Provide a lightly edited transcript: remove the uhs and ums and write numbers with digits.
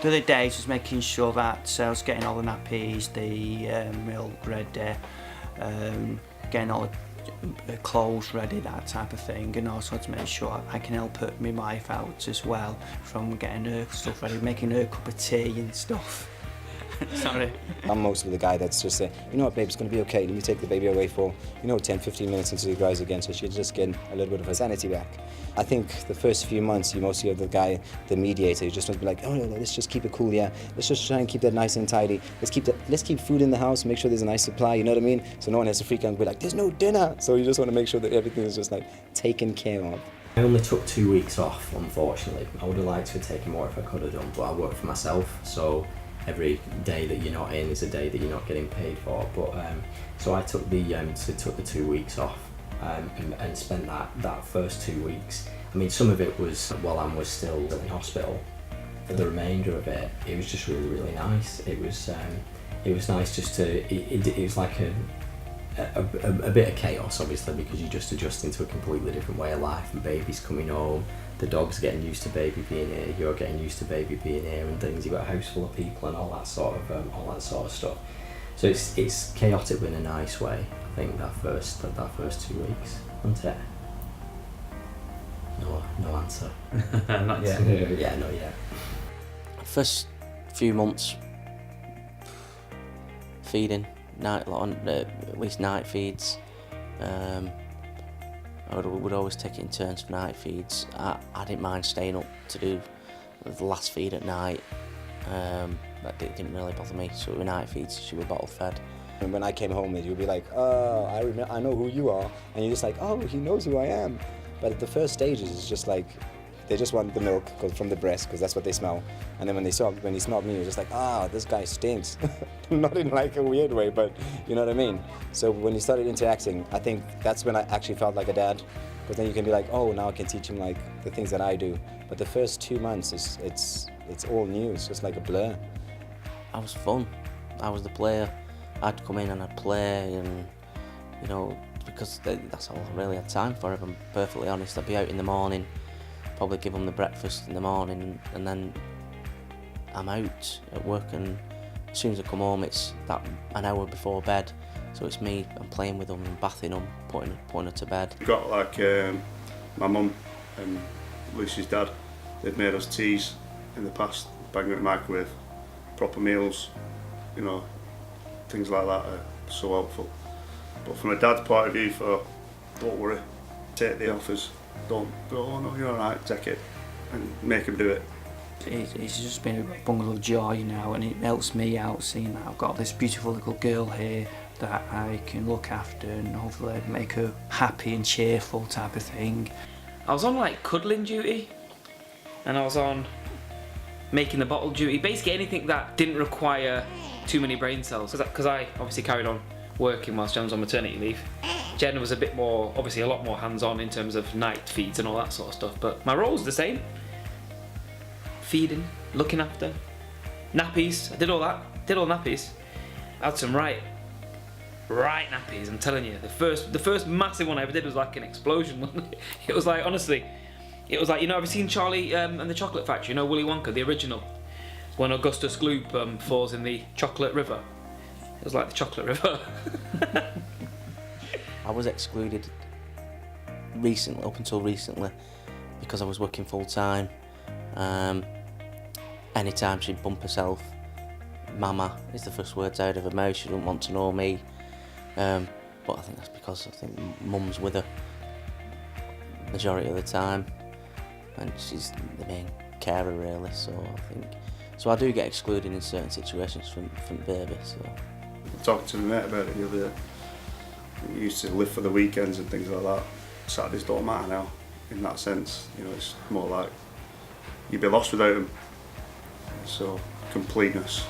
The other day was making sure that I was getting all the nappies, the milk ready, getting all the clothes ready, that type of thing, and also to make sure I can help my wife out as well from getting her stuff ready, making her cup of tea and stuff. Sorry. I'm mostly the guy that's just saying, you know what, babe, it's going to be okay. Let me take the baby away for, 10, 15 minutes until he cries again, so she's just getting a little bit of her sanity back. I think the first few months, you mostly have the guy, the mediator, who just wants to be like, oh, no, let's just keep it cool, yeah. Let's just try and keep that nice and tidy. Let's keep food in the house, make sure there's a nice supply, you know what I mean? So no one has to freak out and be like, there's no dinner. So you just want to make sure that everything is just like taken care of. I only took 2 weeks off, unfortunately. I would have liked to have taken more if I could have done, but I work for myself, so every day that you're not in is a day that you're not getting paid for. But so I took the 2 weeks off and spent that first 2 weeks. I mean, some of it was while I was still in hospital. For the remainder of it, it was just really, really nice. It was nice just to. It was like a bit of chaos, obviously, because you just adjust into a completely different way of life, and baby's coming home, the dog's getting used to baby being here, you're getting used to baby being here, and things. You've got a house full of people and all that sort of stuff. So it's chaotic but in a nice way. I think that first 2 weeks, isn't it? No answer. Not yet. Yeah, not yet. First few months, feeding. At least night feeds. I would always take it in turns for night feeds. I didn't mind staying up to do the last feed at night. That didn't really bother me. So with night feeds, she was bottle fed. And when I came home, you'd be like, oh, I know who you are. And you're just like, oh, he knows who I am. But at the first stages, it's just like, they just want the milk from the breast, because that's what they smell. And then when he smelled me, he was just like, this guy stinks. Not in like a weird way, but you know what I mean? So when he started interacting, I think that's when I actually felt like a dad. Because then you can be like, oh, now I can teach him like the things that I do. But the first 2 months, it's all new. It's just like a blur. I was fun. I was the player. I'd come in and I'd play, and because that's all I really had time for. If I'm perfectly honest, I'd be out in the morning, probably give them the breakfast in the morning, and then I'm out at work, and as soon as I come home, it's that an hour before bed, so it's me. I'm playing with them and bathing them, putting her to bed. We've got like my mum and Lucy's dad. They've made us teas in the past, banging it in the microwave, proper meals, things like that are so helpful. But from a dad's point of view, don't worry, take the offers. Don't go, oh no, you're alright, take it, and make him do it. It's just been a bundle of joy now, and it helps me out seeing that I've got this beautiful little girl here that I can look after and hopefully make her happy and cheerful type of thing. I was on like cuddling duty, and I was on making the bottle duty, basically anything that didn't require too many brain cells, because I obviously carried on working whilst Jen was on maternity leave. Jen was a lot more hands-on in terms of night feeds and all that sort of stuff, but my role was the same. Feeding, looking after, nappies, I did all that, did all the nappies. I had some right nappies, I'm telling you. The first massive one I ever did was like an explosion. It was like, honestly, it was like, have you seen Charlie and the Chocolate Factory, Willy Wonka, the original? When Augustus Gloop falls in the chocolate river. It was like the chocolate river. I was excluded up until recently, because I was working full time. Anytime she'd bump herself, "Mama" is the first words out of her mouth. She didn't want to know me. But I think that's because Mum's with her majority of the time, and she's the main carer really. So I do get excluded in certain situations from baby. So. Talking to my mate about it the other day. We used to live for the weekends and things like that. Saturdays don't matter now, in that sense. It's more like you'd be lost without them. So, completeness.